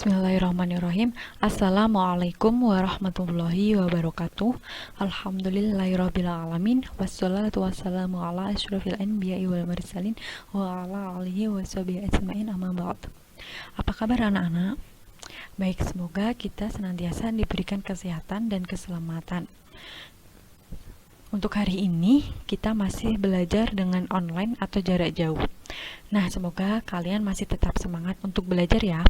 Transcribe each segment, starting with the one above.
Bismillahirrahmanirrahim. Assalamualaikum warahmatullahi wabarakatuh. Alhamdulillahirabbil alamin. Wassalatu wassalamu ala asyrofil anbiya'i wal mursalin wa ala alihi washabihi ajmain, amma ba'd. Apa kabar anak-anak? Baik, semoga kita senantiasa diberikan kesehatan dan keselamatan. Untuk hari ini kita masih belajar dengan online atau jarak jauh. Nah, semoga kalian masih tetap semangat untuk belajar ya.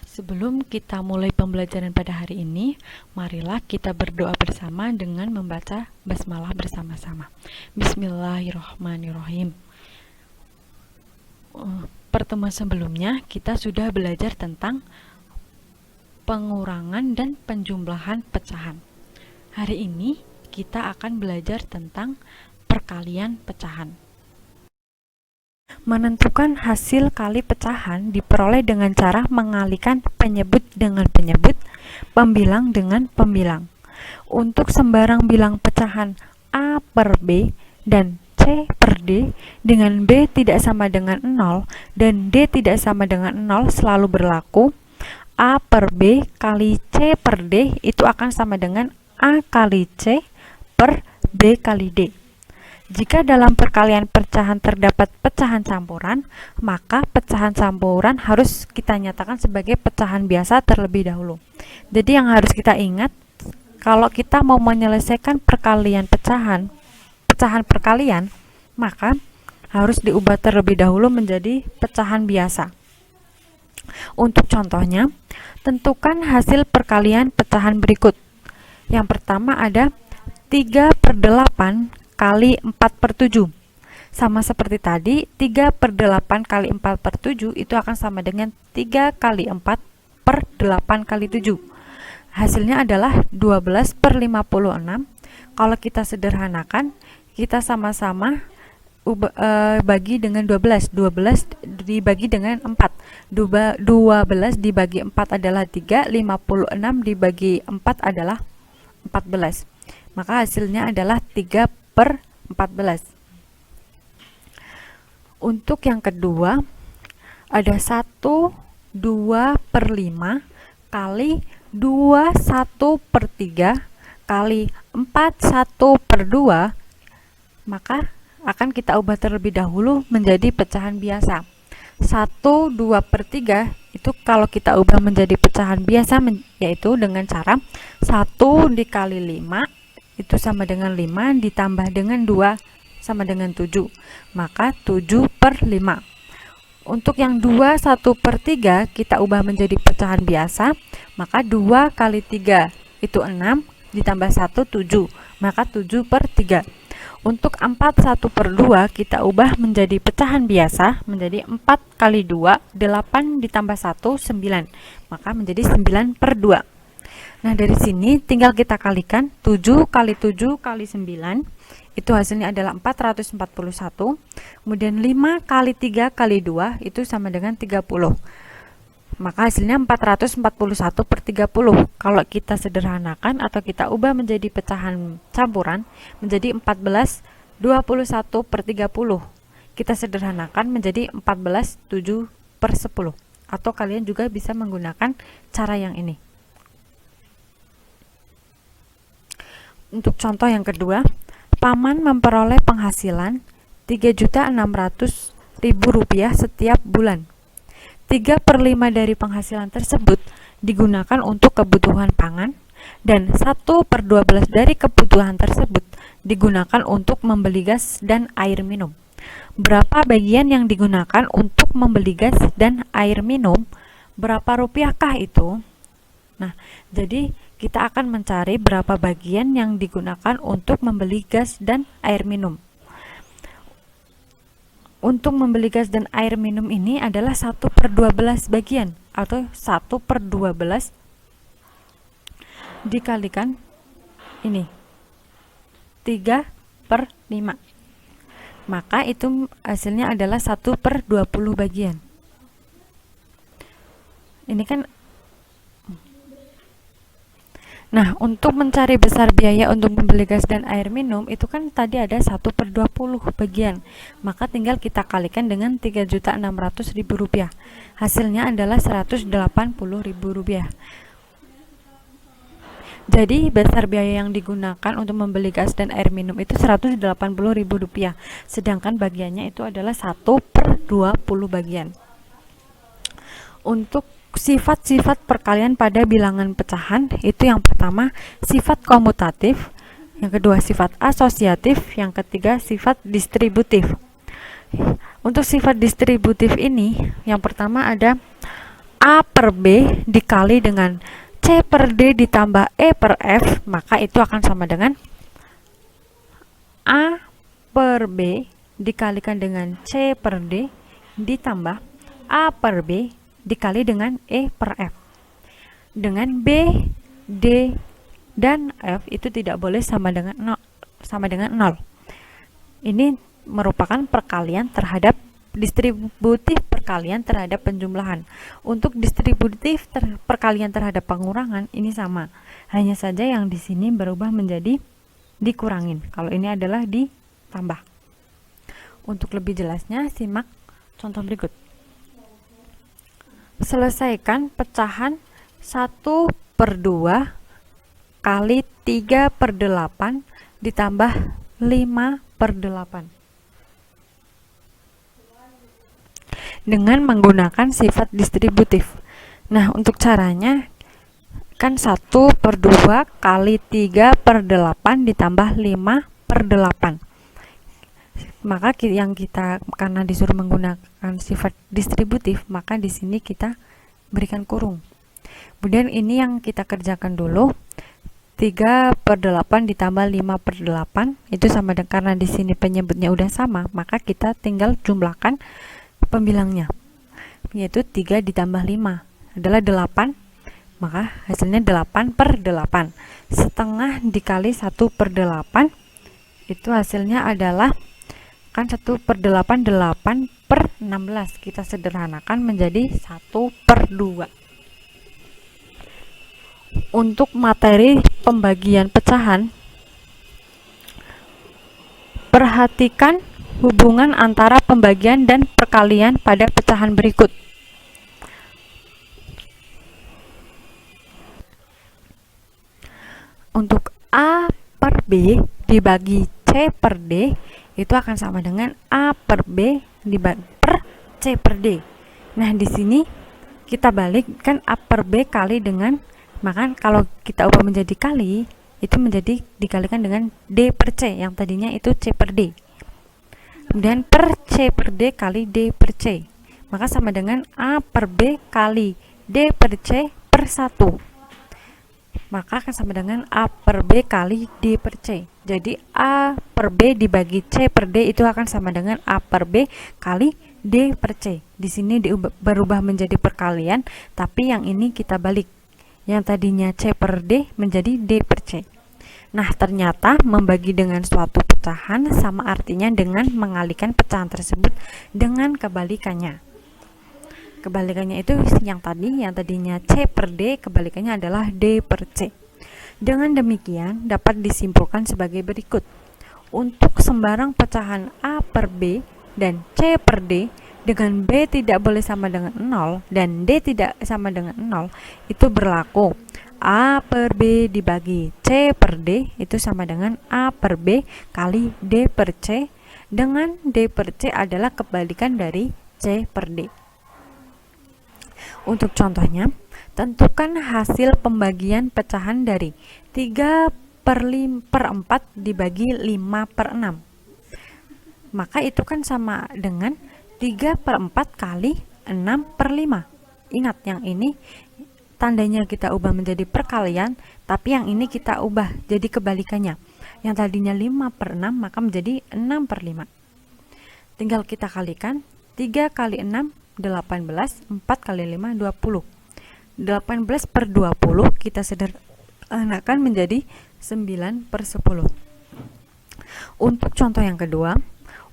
Sebelum kita mulai pembelajaran pada hari ini, marilah kita berdoa bersama dengan membaca basmalah bersama-sama. Bismillahirrahmanirrahim. Pertemuan sebelumnya kita sudah belajar tentang pengurangan dan penjumlahan pecahan. Hari ini kita akan belajar tentang perkalian pecahan. Menentukan hasil kali pecahan diperoleh dengan cara mengalikan penyebut dengan penyebut, pembilang dengan pembilang. Untuk sembarang bilang pecahan A per B dan C per D dengan B tidak sama dengan 0 dan D tidak sama dengan 0 selalu berlaku. A per B kali C per D itu akan sama dengan A kali C per B kali D. Jika dalam perkalian pecahan terdapat pecahan campuran, maka pecahan campuran harus kita nyatakan sebagai pecahan biasa terlebih dahulu. Jadi yang harus kita ingat, kalau kita mau menyelesaikan perkalian pecahan perkalian, maka harus diubah terlebih dahulu menjadi pecahan biasa. Untuk contohnya, tentukan hasil perkalian pecahan berikut. Yang pertama ada 3/8 kali 4/7. Sama seperti tadi, 3/8 kali 4/7 itu akan sama dengan 3 kali 4 per 8 kali 7. Hasilnya adalah 12/56. Kalau kita sederhanakan, kita sama-sama bagi dengan 12. 12 dibagi dengan 4. 12 dibagi 4 adalah 3. 56 dibagi 4 adalah 14. Maka hasilnya adalah 3/14. Untuk yang kedua, ada 1/2/5 kali 2/1/3 kali 4/1/2, maka akan kita ubah terlebih dahulu menjadi pecahan biasa. 1/2/3 itu kalau kita ubah menjadi pecahan biasa yaitu dengan cara 1 dikali 5 itu sama dengan 5 ditambah dengan 2 sama dengan 7, maka 7/5. Untuk yang 2/1/3 kita ubah menjadi pecahan biasa, maka 2 kali 3 itu 6 ditambah 1 7, maka 7/3. Untuk 4/1/2 kita ubah menjadi pecahan biasa menjadi 4 kali 2 8 ditambah 1 9, maka menjadi 9/2. Nah, dari sini tinggal kita kalikan 7 kali 7 kali 9, itu hasilnya adalah 441. Kemudian 5 kali 3 kali 2 itu sama dengan 30. Maka hasilnya 441/30. Kalau kita sederhanakan atau kita ubah menjadi pecahan campuran menjadi 14/21/30. Kita sederhanakan menjadi 14/7/10. Atau kalian juga bisa menggunakan cara yang ini. Untuk contoh yang kedua, Paman memperoleh penghasilan Rp3.600.000 setiap bulan. 3/5 dari penghasilan tersebut digunakan untuk kebutuhan pangan dan 1/12 dari kebutuhan tersebut digunakan untuk membeli gas dan air minum. Berapa bagian yang digunakan untuk membeli gas dan air minum? Berapa rupiahkah itu? Nah, jadi kita akan mencari berapa bagian yang digunakan untuk membeli gas dan air minum. Untuk membeli gas dan air minum ini adalah 1/12 bagian atau 1/12 dikalikan ini 3/5. Maka itu hasilnya adalah 1/20 bagian. Ini kan Nah, untuk mencari besar biaya untuk membeli gas dan air minum, itu kan tadi ada 1/20 bagian. Maka tinggal kita kalikan dengan Rp3.600.000. Hasilnya adalah Rp180.000. Jadi, besar biaya yang digunakan untuk membeli gas dan air minum itu Rp180.000. Sedangkan bagiannya itu adalah 1/20 bagian. Untuk sifat-sifat perkalian pada bilangan pecahan, itu yang pertama sifat komutatif, yang kedua sifat asosiatif, yang ketiga sifat distributif. Untuk sifat distributif ini, yang pertama ada A per B dikali dengan C per D ditambah E per F, maka itu akan sama dengan A per B dikalikan dengan C per D ditambah A per B dikali dengan E per F. Dengan B, D, dan F itu tidak boleh sama dengan 0. Ini merupakan perkalian terhadap distributif perkalian terhadap penjumlahan. Untuk distributif perkalian terhadap pengurangan ini sama. Hanya saja yang di sini berubah menjadi dikurangin. Kalau ini adalah ditambah. Untuk lebih jelasnya simak contoh berikut. Selesaikan pecahan 1/2 kali 3/8 ditambah 5/8 dengan menggunakan sifat distributif. Nah, untuk caranya kan 1/2 kali 3/8 ditambah 5/8. Maka karena disuruh menggunakan sifat distributif, maka di sini kita berikan kurung. Kemudian ini yang kita kerjakan dulu. 3/8 ditambah 5/8 itu sama dengan, karena di sini penyebutnya udah sama, maka kita tinggal jumlahkan pembilangnya, yaitu 3 ditambah 5 adalah 8, maka hasilnya 8/8. Setengah dikali 1/8 itu hasilnya adalah kan 1/8 8/16. Kita sederhanakan menjadi 1/2. Untuk materi pembagian pecahan, perhatikan hubungan antara pembagian dan perkalian pada pecahan berikut. Untuk A per B dibagi C per D itu akan sama dengan A per B dibagi per C per D. Nah, di sini kita balik kan A per B kali dengan, maka kalau kita ubah menjadi kali, itu menjadi dikalikan dengan D per C, yang tadinya itu C per D. Kemudian per C per D kali D per C, maka sama dengan A per B kali D per C per 1. Maka akan sama dengan A per B kali D per C. Jadi A per B dibagi C per D itu akan sama dengan A per B kali D per C. Di sini berubah menjadi perkalian, tapi yang ini kita balik. Yang tadinya C per D menjadi D per C. Nah, ternyata membagi dengan suatu pecahan sama artinya dengan mengalihkan pecahan tersebut dengan kebalikannya. Kebalikannya itu yang tadinya C per D, kebalikannya adalah D per C. Dengan demikian dapat disimpulkan sebagai berikut. Untuk sembarang pecahan A per B dan C per D dengan B tidak boleh sama dengan 0 dan D tidak sama dengan 0, itu berlaku A per B dibagi C per D itu sama dengan A per B kali D per C, dengan D per C adalah kebalikan dari C per D. Untuk contohnya, tentukan hasil pembagian pecahan dari 3/4 dibagi 5/6. Maka itu kan sama dengan 3/4 kali 6/5. Ingat, yang ini tandanya kita ubah menjadi perkalian, tapi yang ini kita ubah jadi kebalikannya. Yang tadinya 5/6 maka menjadi 6/5. Tinggal kita kalikan. 3 kali 6 18, 4 kali 5 20. 18/20 kita sederhanakan menjadi 9/10. Untuk contoh yang kedua,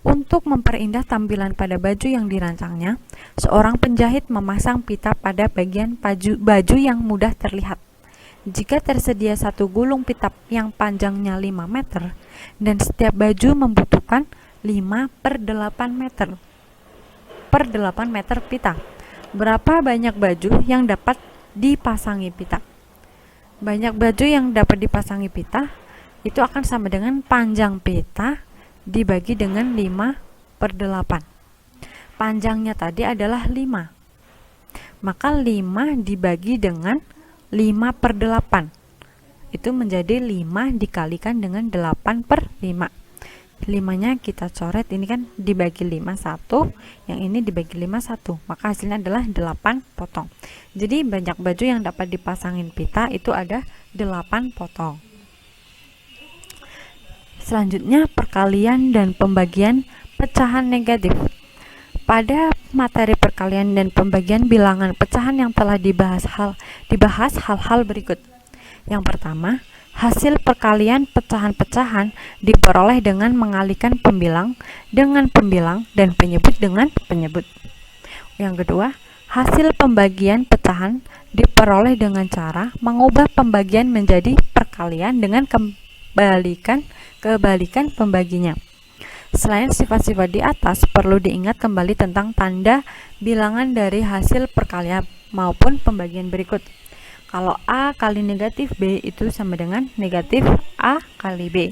untuk memperindah tampilan pada baju yang dirancangnya, seorang penjahit memasang pita pada bagian baju yang mudah terlihat. Jika tersedia satu gulung pita yang panjangnya 5 meter dan setiap baju membutuhkan 5/8 meter per 8 meter pita, berapa banyak baju yang dapat dipasangi pita? Banyak baju yang dapat dipasangi pita itu akan sama dengan panjang pita dibagi dengan 5/8. Panjangnya tadi adalah 5. Maka 5 dibagi dengan 5/8 itu menjadi 5 dikalikan dengan 8/5. 5-nya kita coret, ini kan dibagi 5 1, yang ini dibagi 5 1, maka hasilnya adalah 8 potong. Jadi banyak baju yang dapat dipasangin pita itu ada 8 potong. Selanjutnya perkalian dan pembagian pecahan negatif. Pada materi perkalian dan pembagian bilangan pecahan yang telah dibahas hal-hal berikut. Yang pertama, hasil perkalian pecahan-pecahan diperoleh dengan mengalihkan pembilang dengan pembilang dan penyebut dengan penyebut. Yang kedua, hasil pembagian pecahan diperoleh dengan cara mengubah pembagian menjadi perkalian dengan kebalikan pembaginya. Selain sifat-sifat di atas, perlu diingat kembali tentang tanda bilangan dari hasil perkalian maupun pembagian berikut. Kalau A kali negatif B itu sama dengan negatif A kali B.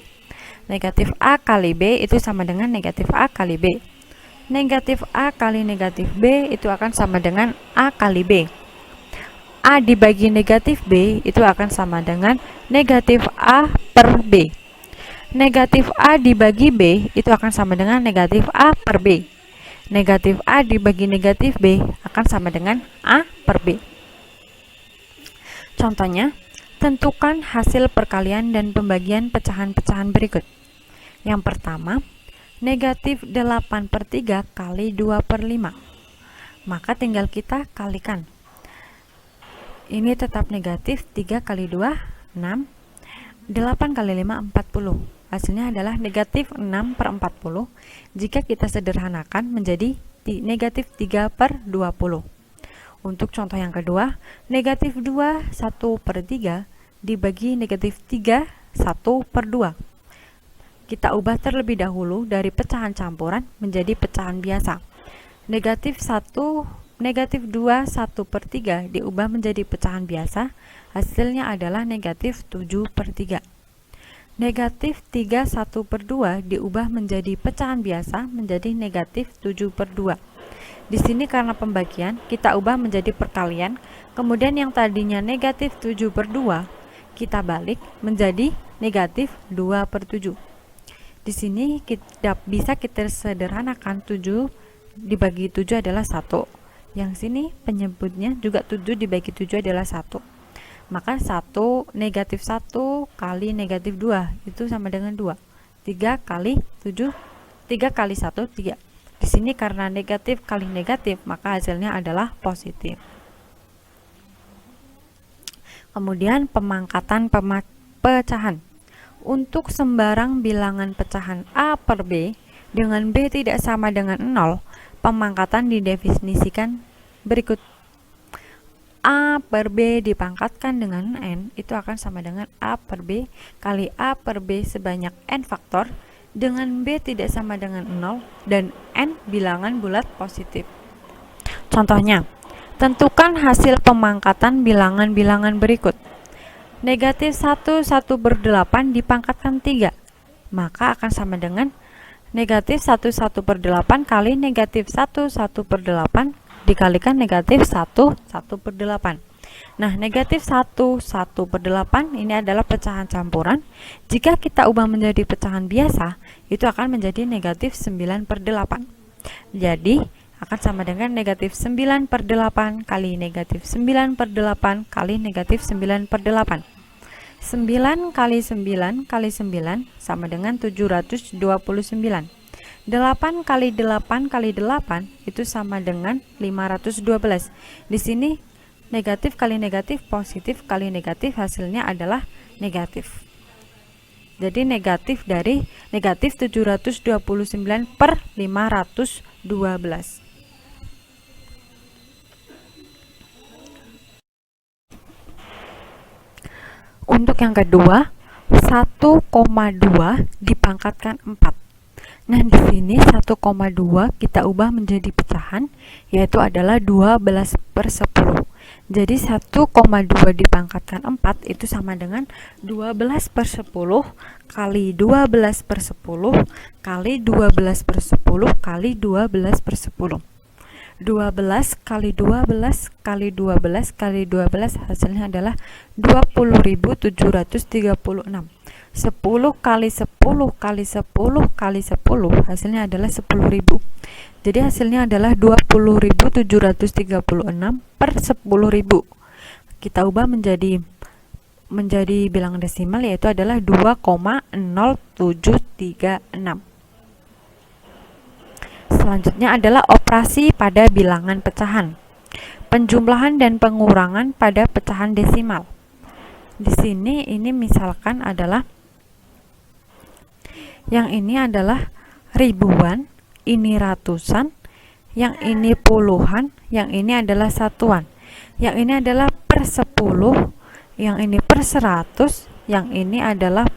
Negatif A kali B itu sama dengan negatif A kali B. Negatif A kali negatif B itu akan sama dengan A kali B. A dibagi negatif B itu akan sama dengan negatif A per B. Negatif A dibagi B itu akan sama dengan negatif A per B. Negatif A dibagi negatif B akan sama dengan A per B. Contohnya, tentukan hasil perkalian dan pembagian pecahan-pecahan berikut. Yang pertama, negatif 8/3 kali 2/5. Maka tinggal kita kalikan. Ini tetap negatif, 3 kali 2, 6. 8 kali 5, 40. Hasilnya adalah negatif 6/40. Jika kita sederhanakan menjadi negatif 3/20. Untuk contoh yang kedua, negatif 2 1/3 dibagi negatif 3 1/2. Kita ubah terlebih dahulu dari pecahan campuran menjadi pecahan biasa. Negatif 2 1/3 diubah menjadi pecahan biasa, hasilnya adalah negatif 7/3. Negatif 3 1/2 diubah menjadi pecahan biasa menjadi negatif 7/2. Di sini karena pembagian, kita ubah menjadi perkalian, kemudian yang tadinya negatif 7/2 kita balik menjadi negatif 2/7. Di sini bisa kita sederhanakan, 7 dibagi 7 adalah 1. Yang sini penyebutnya juga 7 dibagi 7 adalah 1. Maka negatif 1 kali negatif 2 itu sama dengan 2. 3 kali 7, 3 kali 1, 3. Di sini karena negatif kali negatif, maka hasilnya adalah positif. Kemudian pemangkatan pecahan. Untuk sembarang bilangan pecahan A per B dengan B tidak sama dengan 0, pemangkatan didefinisikan berikut. A per B dipangkatkan dengan N itu akan sama dengan A per B kali A per B sebanyak N faktor dengan B tidak sama dengan 0 dan N bilangan bulat positif. Contohnya, tentukan hasil pemangkatan bilangan-bilangan berikut. Negatif 1 1/8 dipangkatkan 3, maka akan sama dengan negatif 1 1/8 kali negatif 1 1/8 dikalikan negatif 1 1/8. Nah, negatif 1 1/8 ini adalah pecahan campuran. Jika kita ubah menjadi pecahan biasa, itu akan menjadi negatif 9/8. Jadi, akan sama dengan negatif 9/8 kali negatif 9/8 kali negatif 9/8. 9 kali 9 kali 9 sama dengan 729. 8 kali 8 kali 8 itu sama dengan 512. Di sini negatif kali negatif positif kali negatif hasilnya adalah negatif. Jadi negatif dari negatif 729 per 512. Untuk yang kedua, 1,2 dipangkatkan 4. Nah, di sini 1,2 kita ubah menjadi pecahan, yaitu adalah 12/10. Jadi 1,2 dipangkatkan 4 itu sama dengan 12/10 kali 12/10 kali 12/10 kali 12/10. 12 kali 12 kali 12 kali 12 hasilnya adalah 20.736. 10 kali 10 kali 10 kali 10 hasilnya adalah 10.000. Jadi hasilnya adalah 20.736 per 10.000. Kita ubah menjadi bilangan desimal, yaitu adalah 2,0736. Selanjutnya adalah operasi pada bilangan pecahan. Penjumlahan dan pengurangan pada pecahan desimal. Di sini ini misalkan adalah yang ini adalah ribuan, ini ratusan, yang ini puluhan, yang ini adalah satuan, yang ini adalah per 10, yang ini per 100, yang ini adalah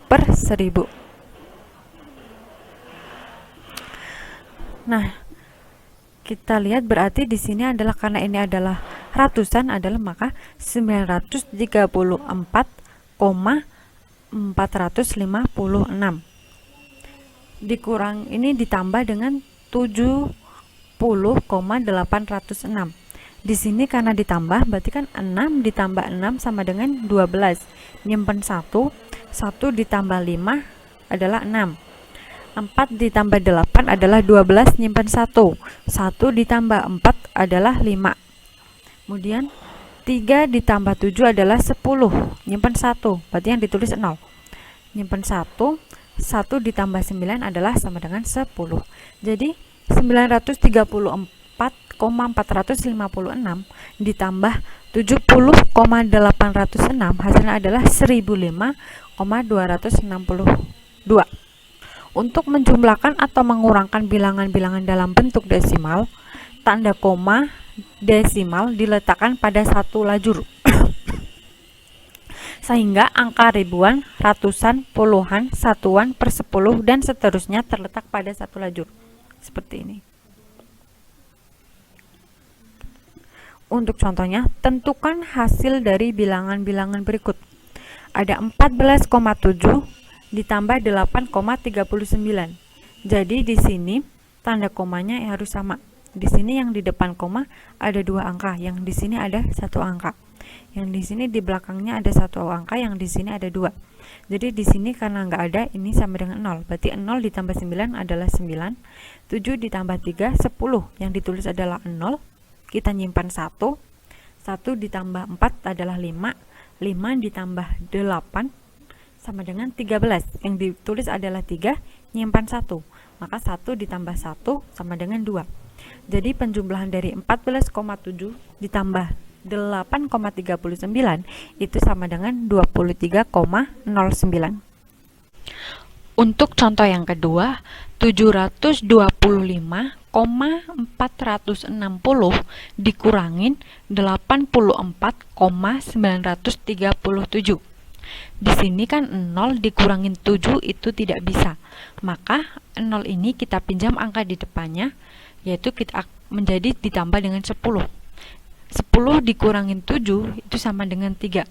per 1000. Nah, kita lihat berarti di sini adalah karena ini adalah ratusan adalah maka 934,456 dikurang ini ditambah dengan 70,806. Di sini karena ditambah berarti kan 6 ditambah 6 sama dengan 12. Nyimpen 1 ditambah 5 adalah 6. 4 ditambah 8 adalah 12, nyimpen 1 ditambah 4 adalah 5. Kemudian 3 ditambah 7 adalah 10, nyimpen 1, berarti yang ditulis 0. Nyimpen 1 ditambah 9 adalah sama dengan 10. Jadi 934,456 ditambah 70,806 hasilnya adalah 1005,262. Untuk menjumlahkan atau mengurangkan bilangan-bilangan dalam bentuk desimal, tanda koma desimal diletakkan pada satu lajur. Sehingga angka ribuan, ratusan, puluhan, satuan, per 10, dan seterusnya terletak pada satu lajur. Seperti ini. Untuk contohnya, tentukan hasil dari bilangan-bilangan berikut. Ada 14,7 ditambah 8,39. Jadi di sini tanda komanya harus sama. Di sini yang di depan koma ada 2 angka, yang di sini ada 1 angka. Yang di sini di belakangnya ada 1 angka, yang di sini ada 2. Jadi di sini karena nggak ada, ini sama dengan 0. Berarti 0 ditambah 9 adalah 9. 7 ditambah 3, 10. Yang ditulis adalah 0. Kita nyimpan 1. 1 ditambah 4 adalah 5. 5 ditambah 8 sama dengan 13. Yang ditulis adalah 3, nyimpan 1. Maka 1 ditambah 1 sama dengan 2. Jadi penjumlahan dari 14,7 ditambah 8,39 itu sama dengan 23,09. Untuk contoh yang kedua, 725,460 dikurangin 84,937. Di sini kan 0 dikurangin 7 itu tidak bisa. Maka 0 ini kita pinjam angka di depannya, yaitu kita menjadi ditambah dengan 10. 10 dikurangin 7 itu sama dengan 3.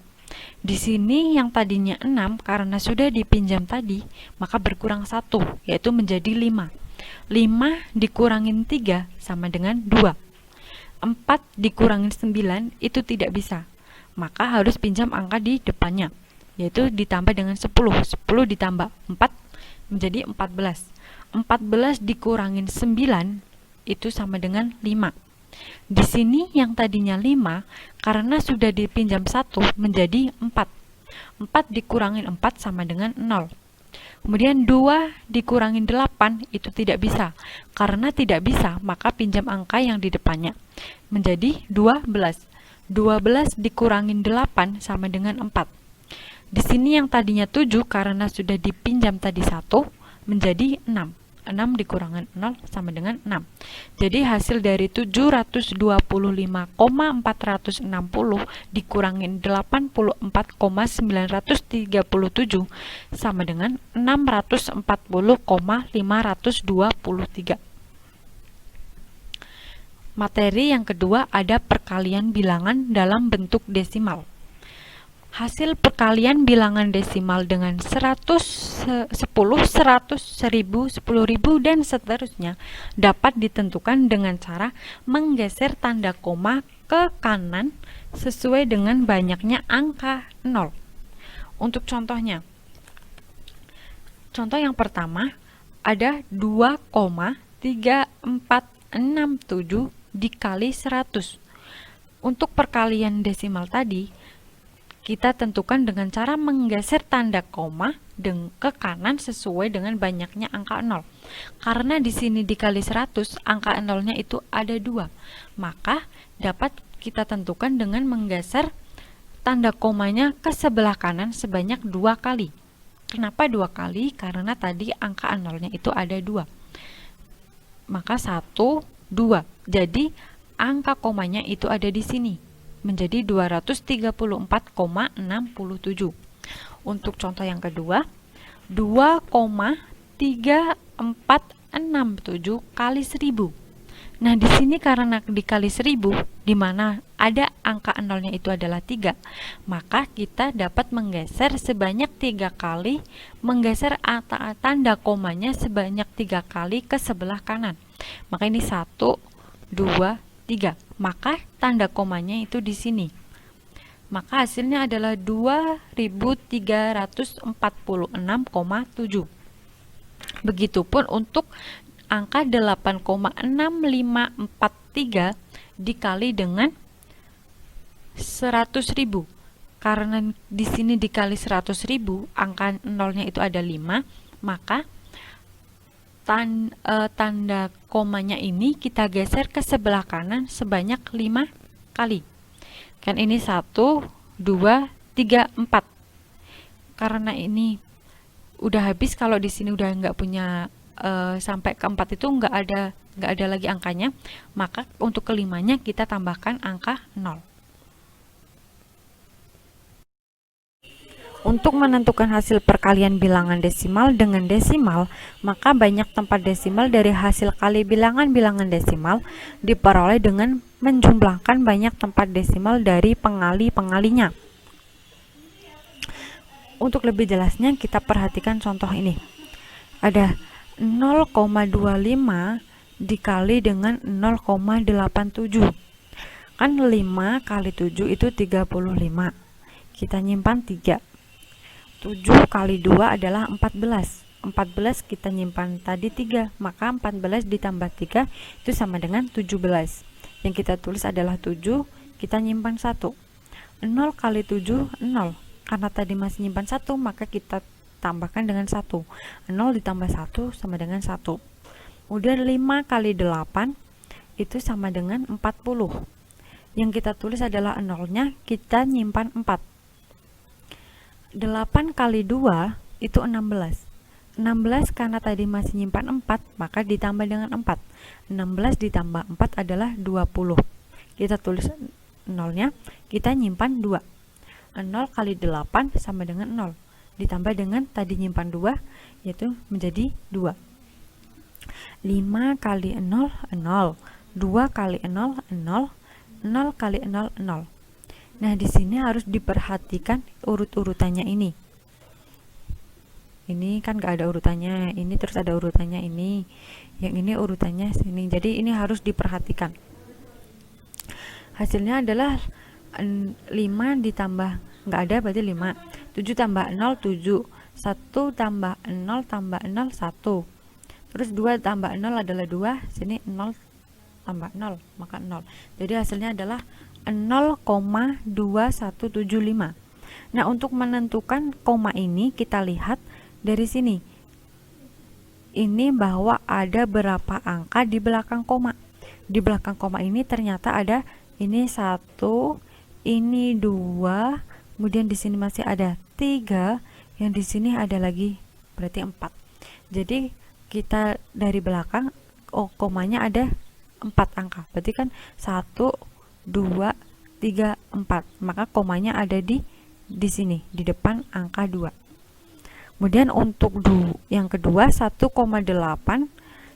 Di sini yang tadinya 6 karena sudah dipinjam tadi, maka berkurang 1, yaitu menjadi 5. 5 dikurangin 3 sama dengan 2. 4 dikurangin 9 itu tidak bisa. Maka harus pinjam angka di depannya, yaitu ditambah dengan 10. 10 ditambah 4 menjadi 14. 14 dikurangin 9 itu sama dengan 5. Di sini yang tadinya 5 karena sudah dipinjam 1 menjadi 4. 4 dikurangin 4 sama dengan 0. Kemudian 2 dikurangin 8 itu tidak bisa. Karena tidak bisa, maka pinjam angka yang di depannya menjadi 12. 12 dikurangin 8 sama dengan 4. Di sini yang tadinya 7 karena sudah dipinjam tadi 1 menjadi 6. 6 dikurangkan 0 sama dengan 6. Jadi hasil dari 725,460 dikurangin 84,937 sama dengan 640,523. Materi yang kedua ada perkalian bilangan dalam bentuk desimal. Hasil perkalian bilangan desimal dengan 100, 10, 100, 1000, 10.000 dan seterusnya dapat ditentukan dengan cara menggeser tanda koma ke kanan sesuai dengan banyaknya angka 0. Untuk contohnya, contoh yang pertama ada 2,3467 dikali 100. Untuk perkalian desimal tadi, kita tentukan dengan cara menggeser tanda koma ke kanan sesuai dengan banyaknya angka 0. Karena di sini dikali 100, angka 0-nya itu ada 2. Maka dapat kita tentukan dengan menggeser tanda komanya ke sebelah kanan sebanyak 2 kali. Kenapa 2 kali? Karena tadi angka 0-nya itu ada 2. Maka 1, 2. Jadi angka komanya itu ada di sini menjadi 234,67. Untuk contoh yang kedua, 2,3467 kali 1000. Nah, di sini karena dikali 1000 di mana ada angka 0-nya itu adalah 3, maka kita dapat menggeser sebanyak 3 kali, menggeser tanda komanya sebanyak 3 kali ke sebelah kanan. Maka ini 1, 2, 3. Maka tanda komanya itu di sini. Maka hasilnya adalah 2346,7. Begitupun untuk angka 8,6543 dikali dengan 100.000. Karena di sini dikali 100.000, angka 0-nya itu ada 5, maka tanda komanya ini kita geser ke sebelah kanan sebanyak 5 kali. Kan ini 1, 2, 3, 4. Karena ini udah habis, kalau di sini udah nggak punya sampai ke 4 itu nggak ada lagi angkanya, maka untuk kelimanya kita tambahkan angka 0. Untuk menentukan hasil perkalian bilangan desimal dengan desimal, maka banyak tempat desimal dari hasil kali bilangan desimal diperoleh dengan menjumlahkan banyak tempat desimal dari pengali-pengalinya. Untuk lebih jelasnya kita perhatikan contoh ini. Ada 0,25 dikali dengan 0,87. Kan 5 kali 7 itu 35. Kita nyimpan 3. 7 kali 2 adalah 14. 14 kita nyimpan tadi 3, maka 14 ditambah 3 itu sama dengan 17. Yang kita tulis adalah 7, kita nyimpan 1. 0 kali 7, 0. Karena tadi masih nyimpan 1, maka kita tambahkan dengan 1. 0 ditambah 1 sama dengan 1. Kemudian 5 kali 8 itu sama dengan 40. Yang kita tulis adalah 0-nya, kita nyimpan 4. 8 kali 2 itu 16. 16 karena tadi masih nyimpan 4, maka ditambah dengan 4. 16 ditambah 4 adalah 20. Kita tulis 0-nya, kita nyimpan 2. 0 kali 8 sama dengan 0. Ditambah dengan tadi nyimpan 2, yaitu menjadi 2. 5 kali 0, 0. 2 kali 0, 0. 0 kali 0, 0. Nah, di sini harus diperhatikan urut-urutannya ini. Ini kan gak ada urutannya, ini terus ada urutannya ini. Yang ini urutannya sini. Jadi ini harus diperhatikan. Hasilnya adalah 5 ditambah, nggak ada berarti 5. 7 tambah 0, 7. 1 tambah 0 tambah 0, 1. Terus 2 tambah 0 adalah 2. Sini 0 tambah 0, maka 0. Jadi hasilnya adalah 0,2175. Nah, untuk menentukan koma ini kita lihat dari sini. Ini bahwa ada berapa angka di belakang koma. Di belakang koma ini ternyata ada ini 1, ini 2, kemudian di sini masih ada 3, yang di sini ada lagi berarti 4. Jadi kita dari belakang, komanya ada 4 angka. Berarti kan 1, 2, 3, 4. Maka komanya ada di sini, di depan angka 2. Kemudian untuk yang kedua 1,8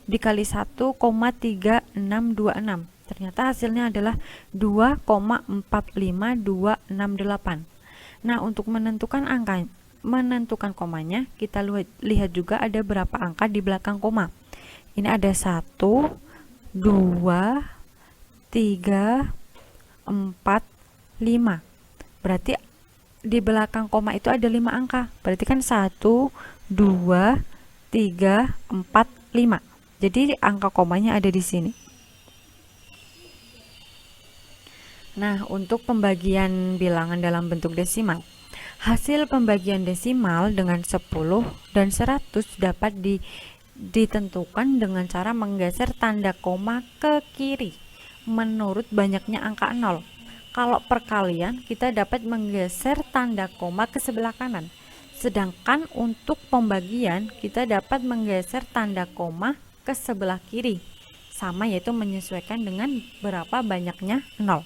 dikali 1,3626. Ternyata hasilnya adalah 2,45268. Nah, untuk menentukan komanya, kita lihat juga ada berapa angka di belakang koma. Ini ada 1, 2, 3, 4, 5. Berarti di belakang koma itu ada 5 angka. Berarti kan 1, 2, 3, 4, 5. Jadi angka komanya ada di sini. Nah, untuk pembagian bilangan dalam bentuk desimal. Hasil pembagian desimal dengan 10 dan 100 dapat ditentukan dengan cara menggeser tanda koma ke kiri menurut banyaknya angka 0. Kalau perkalian, kita dapat menggeser tanda koma ke sebelah kanan. Sedangkan untuk pembagian, kita dapat menggeser tanda koma ke sebelah kiri. Sama, yaitu menyesuaikan dengan berapa banyaknya 0.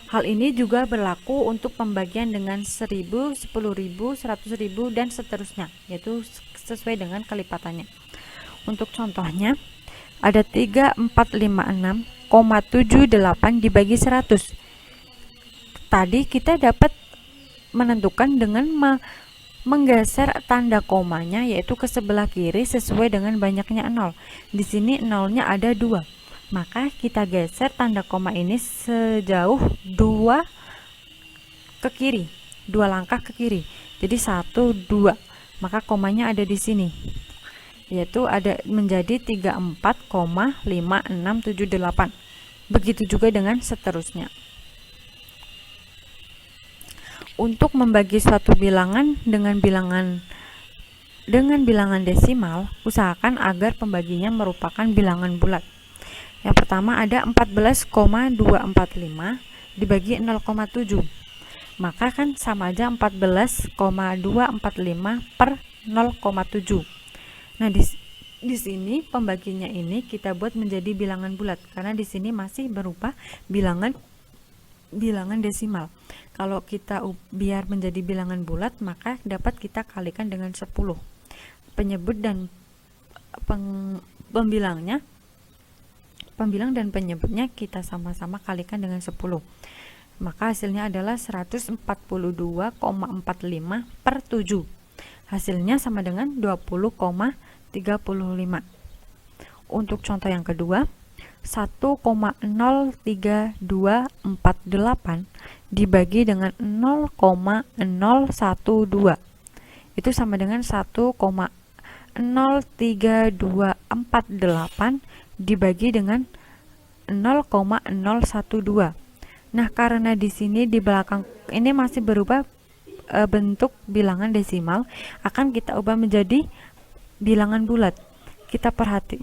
Hal ini juga berlaku untuk pembagian dengan 1000, 10.000, 100.000, dan seterusnya, yaitu sesuai dengan kelipatannya. Untuk contohnya, ada 3456,78 dibagi 100. Tadi kita dapat menentukan dengan menggeser tanda komanya, yaitu ke sebelah kiri sesuai dengan banyaknya 0. Di sini 0-nya ada 2. Maka kita geser tanda koma ini sejauh 2 ke kiri, 2 langkah ke kiri. Jadi 1, 2. Maka komanya ada di sini, yaitu ada menjadi 34,5678. Begitu juga dengan seterusnya. Untuk membagi suatu bilangan dengan bilangan desimal, usahakan agar pembaginya merupakan bilangan bulat. Yang pertama ada 14,245 dibagi 0,7. Maka kan sama aja 14,245 per 0,7. Nah, di sini pembaginya ini kita buat menjadi bilangan bulat karena di sini masih berupa bilangan desimal. Kalau kita biar menjadi bilangan bulat, maka dapat kita kalikan dengan 10. Penyebut dan pembilang dan penyebutnya kita sama-sama kalikan dengan 10. Maka hasilnya adalah 142,45 per 7. Hasilnya sama dengan 20,35. Untuk contoh yang kedua, 1,03248 dibagi dengan 0,012. Itu sama dengan 1,03248 dibagi dengan 0,012. Nah, karena di sini di belakang ini masih berubah bentuk bilangan desimal, akan kita ubah menjadi bilangan bulat.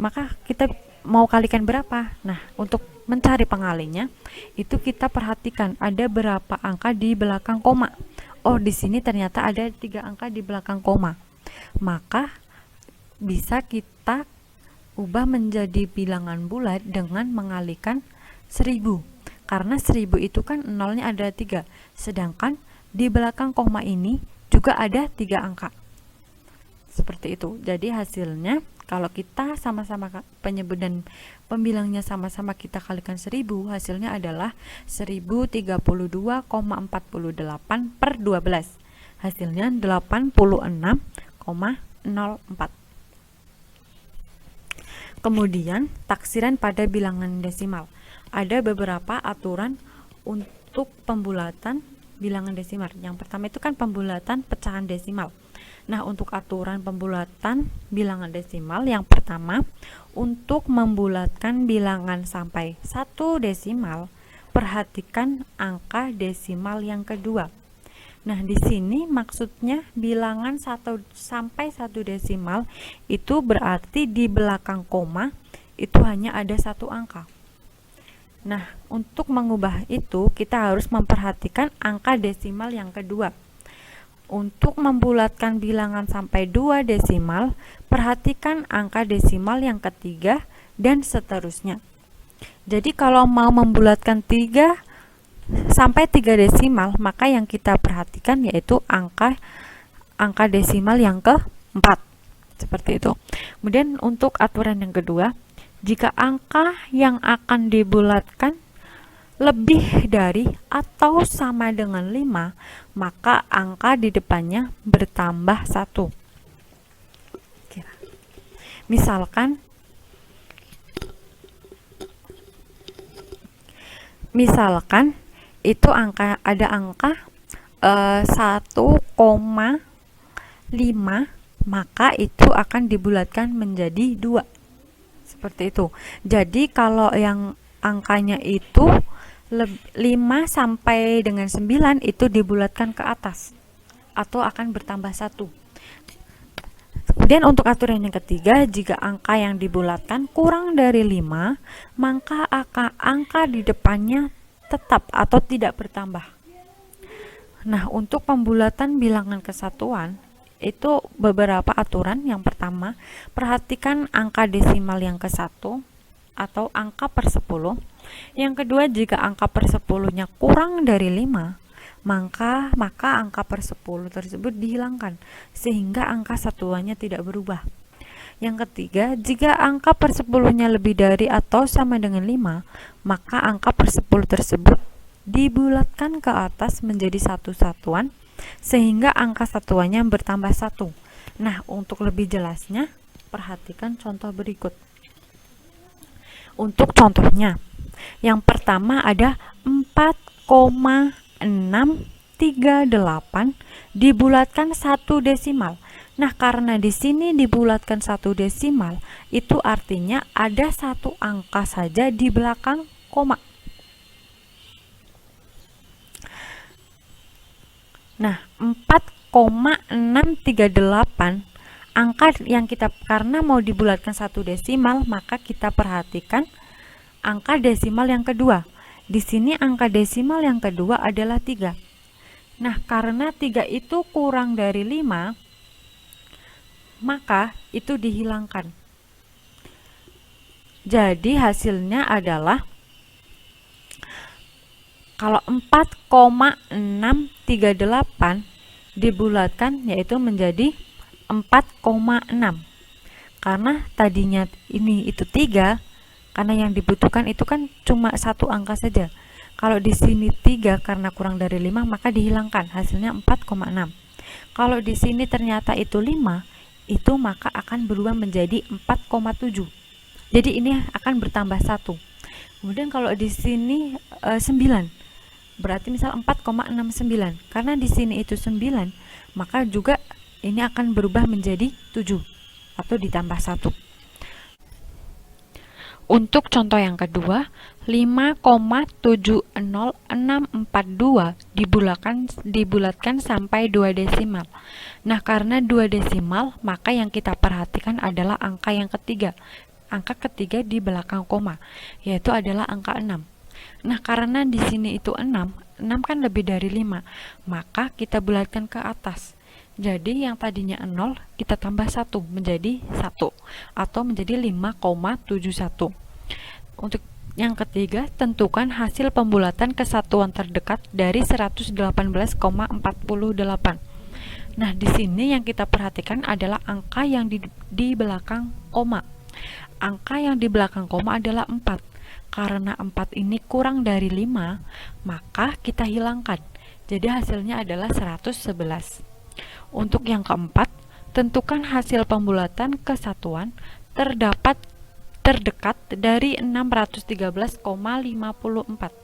Maka kita mau kalikan berapa? Nah, untuk mencari pengalinya, itu kita perhatikan ada berapa angka di belakang koma. Oh, di sini ternyata ada 3 angka di belakang koma. Maka bisa kita ubah menjadi bilangan bulat dengan mengalihkan 1000. Karena 1000 itu kan nolnya ada 3. Sedangkan di belakang koma ini juga ada 3 angka. Seperti itu. Jadi hasilnya kalau kita sama-sama penyebut dan pembilangnya sama-sama kita kalikan 1000, hasilnya adalah 1032,48 per 12. Hasilnya 86,04. Kemudian, taksiran pada bilangan desimal. Ada beberapa aturan untuk pembulatan bilangan desimal. Yang pertama itu kan pembulatan pecahan desimal. Nah, untuk aturan pembulatan bilangan desimal, yang pertama, untuk membulatkan bilangan sampai 1 desimal, perhatikan angka desimal yang kedua. Nah, di sini maksudnya bilangan 1 sampai 1 desimal itu berarti di belakang koma itu hanya ada 1 angka. Nah, untuk mengubah itu kita harus memperhatikan angka desimal yang kedua. Untuk membulatkan bilangan sampai 2 desimal, perhatikan angka desimal yang ketiga dan seterusnya. Jadi kalau mau membulatkan 3 sampai 3 desimal, maka yang kita perhatikan yaitu angka desimal yang keempat. Seperti itu. Kemudian untuk aturan yang kedua, jika angka yang akan dibulatkan lebih dari atau sama dengan 5, maka angka di depannya bertambah 1. Misalkan itu ada angka 1,5, maka itu akan dibulatkan menjadi 2. Seperti itu. Jadi kalau yang angkanya itu 5 sampai dengan 9 itu dibulatkan ke atas atau akan bertambah 1. Kemudian untuk aturan yang ketiga, jika angka yang dibulatkan kurang dari 5, maka angka di depannya tetap atau tidak bertambah. Nah, untuk pembulatan bilangan kesatuan itu beberapa aturan. Yang pertama, perhatikan angka desimal yang ke-1 atau angka per 10. Yang kedua, jika angka per 10-nya kurang dari 5, maka angka per 10 tersebut dihilangkan sehingga angka satuannya tidak berubah. Yang ketiga, jika angka per 10-nya lebih dari atau sama dengan 5, maka angka per 10 tersebut dibulatkan ke atas menjadi satu satuan sehingga angka satuannya bertambah 1. Nah, untuk lebih jelasnya, perhatikan contoh berikut. Untuk contohnya, yang pertama ada 4,638 dibulatkan 1 desimal. Nah, karena di sini dibulatkan 1 desimal, itu artinya ada 1 angka saja di belakang koma. Nah, 4,638 angka yang karena mau dibulatkan 1 desimal, maka kita perhatikan angka desimal yang kedua. Di sini angka desimal yang kedua adalah 3. Nah, karena 3 itu kurang dari 5, maka itu dihilangkan. Jadi hasilnya adalah kalau 4,638 dibulatkan yaitu menjadi 4,6. Karena tadinya ini itu 3, karena yang dibutuhkan itu kan cuma 1 angka saja. Kalau di sini 3 karena kurang dari 5, maka dihilangkan, hasilnya 4,6. Kalau di sini ternyata itu 5, itu maka akan berubah menjadi 4,7. Jadi ini akan bertambah 1. Kemudian kalau di sini 9, berarti misal 4,69. Karena di sini itu 9, maka juga ini akan berubah menjadi 7 atau ditambah 1. Untuk contoh yang kedua, 5,70642 dibulatkan sampai 2 desimal. Nah, karena 2 desimal, maka yang kita perhatikan adalah angka yang ketiga. Angka ketiga di belakang koma, yaitu adalah angka 6. Nah, karena di sini itu 6 kan lebih dari 5, maka kita bulatkan ke atas. Jadi yang tadinya 0 kita tambah 1 menjadi 1 atau menjadi 5,71. Untuk yang ketiga, tentukan hasil pembulatan kesatuan terdekat dari 118,48. Nah, di sini yang kita perhatikan adalah angka yang di belakang koma. Angka yang di belakang koma adalah 4. Karena 4 ini kurang dari 5, maka kita hilangkan. Jadi hasilnya adalah 111. Untuk yang keempat, tentukan hasil pembulatan kesatuan terdekat dari 613,54.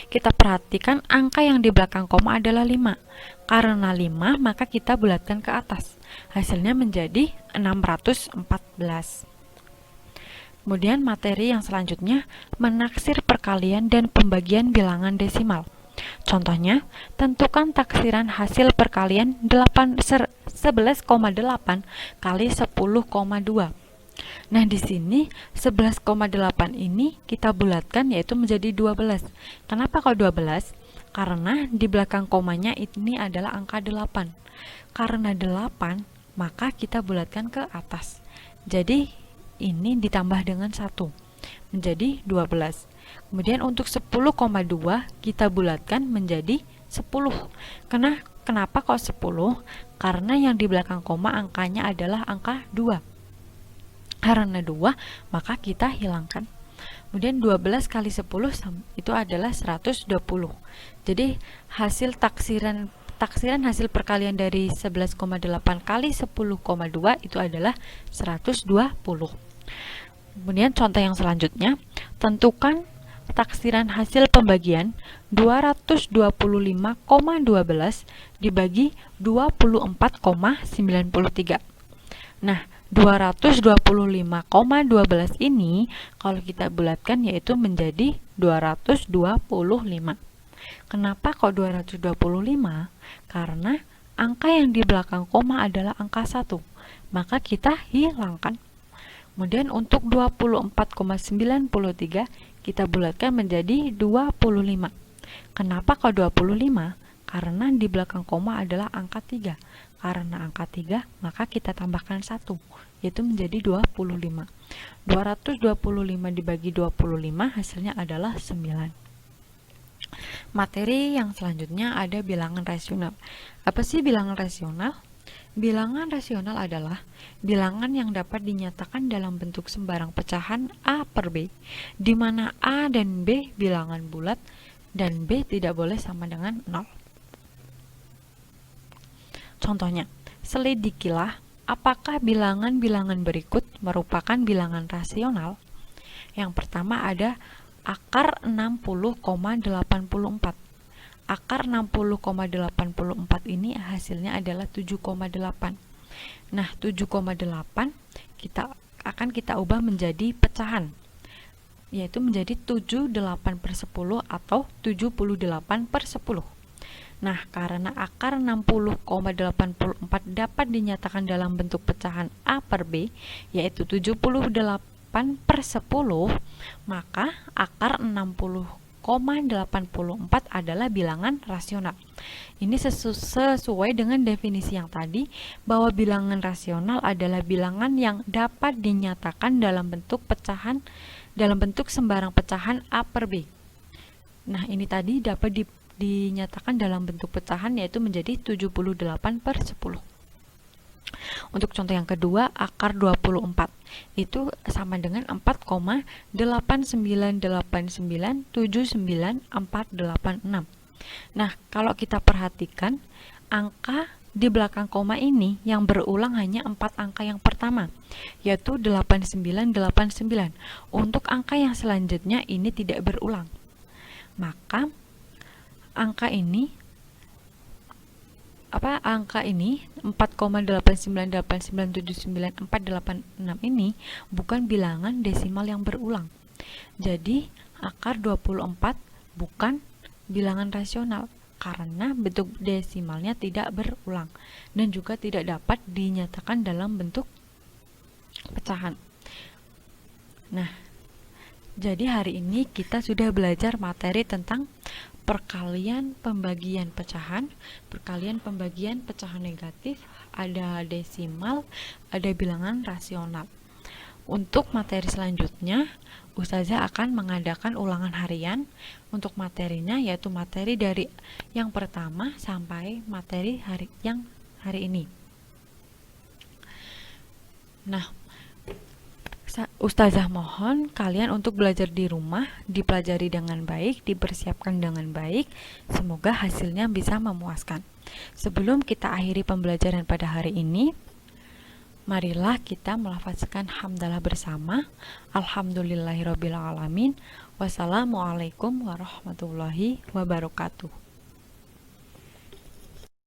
Kita perhatikan angka yang di belakang koma adalah 5. Karena 5, maka kita bulatkan ke atas. Hasilnya menjadi 614. Kemudian materi yang selanjutnya, menaksir perkalian dan pembagian bilangan desimal. Contohnya, tentukan taksiran hasil perkalian 11,8 kali 10,2. Nah, di sini 11,8 ini kita bulatkan yaitu menjadi 12. Kenapa kok 12? Karena di belakang komanya ini adalah angka 8. Karena 8, maka kita bulatkan ke atas. Jadi ini ditambah dengan 1 menjadi 12. Kemudian untuk 10,2 kita bulatkan menjadi 10. Kenapa kok 10? Karena yang di belakang koma angkanya adalah angka 2. Karena 2, maka kita hilangkan. Kemudian 12 kali 10 itu adalah 120. Jadi hasil taksiran hasil perkalian dari 11,8 kali 10,2 itu adalah 120. Kemudian contoh yang selanjutnya, tentukan taksiran hasil pembagian 225,12 dibagi 24,93. Nah, 225,12 ini kalau kita bulatkan yaitu menjadi 225. Kenapa kok 225? Karena angka yang di belakang koma adalah angka 1, maka kita hilangkan. Kemudian untuk 24,93 kita bulatkan menjadi 25. Kenapa kok 25? Karena di belakang koma adalah angka 3. Karena angka 3, maka kita tambahkan 1, yaitu menjadi 25. 225 dibagi 25 hasilnya adalah 9. Materi yang selanjutnya ada bilangan rasional. Apa sih bilangan rasional? Bilangan rasional adalah bilangan yang dapat dinyatakan dalam bentuk sembarang pecahan A per B, di mana A dan B bilangan bulat dan B tidak boleh sama dengan 0. Contohnya, selidikilah apakah bilangan-bilangan berikut merupakan bilangan rasional. Yang pertama ada akar 60,84. Akar 60,84 ini hasilnya adalah 7,8. Nah, 7,8 akan kita ubah menjadi pecahan, yaitu menjadi 78/10 atau 78/10. Nah, karena akar 60,84 dapat dinyatakan dalam bentuk pecahan A per B, yaitu 78/10, maka akar 60,84 adalah bilangan rasional. Ini sesuai dengan definisi yang tadi, bahwa bilangan rasional adalah bilangan yang dapat dinyatakan dalam bentuk sembarang pecahan A per B. Nah, ini tadi dapat dinyatakan dalam bentuk pecahan, yaitu menjadi 78/10. Untuk contoh yang kedua, akar 24 itu sama dengan 4,898979486. Nah, kalau kita perhatikan, angka di belakang koma ini yang berulang hanya 4 angka yang pertama, yaitu 8989. Untuk angka yang selanjutnya ini tidak berulang. Maka angka ini 4,898979486 ini bukan bilangan desimal yang berulang. Jadi akar 24 bukan bilangan rasional karena bentuk desimalnya tidak berulang dan juga tidak dapat dinyatakan dalam bentuk pecahan. Nah, jadi hari ini kita sudah belajar materi tentang perkalian pembagian pecahan, negatif, ada desimal, ada bilangan rasional. Untuk materi selanjutnya, Ustazah akan mengadakan ulangan harian. Untuk materinya yaitu materi dari yang pertama sampai materi hari ini. Nah, Ustazah mohon kalian untuk belajar di rumah, dipelajari dengan baik, dipersiapkan dengan baik, semoga hasilnya bisa memuaskan. Sebelum kita akhiri pembelajaran pada hari ini, marilah kita melafazkan hamdalah bersama. Alhamdulillahirabbil alamin. Wassalamualaikum warahmatullahi wabarakatuh.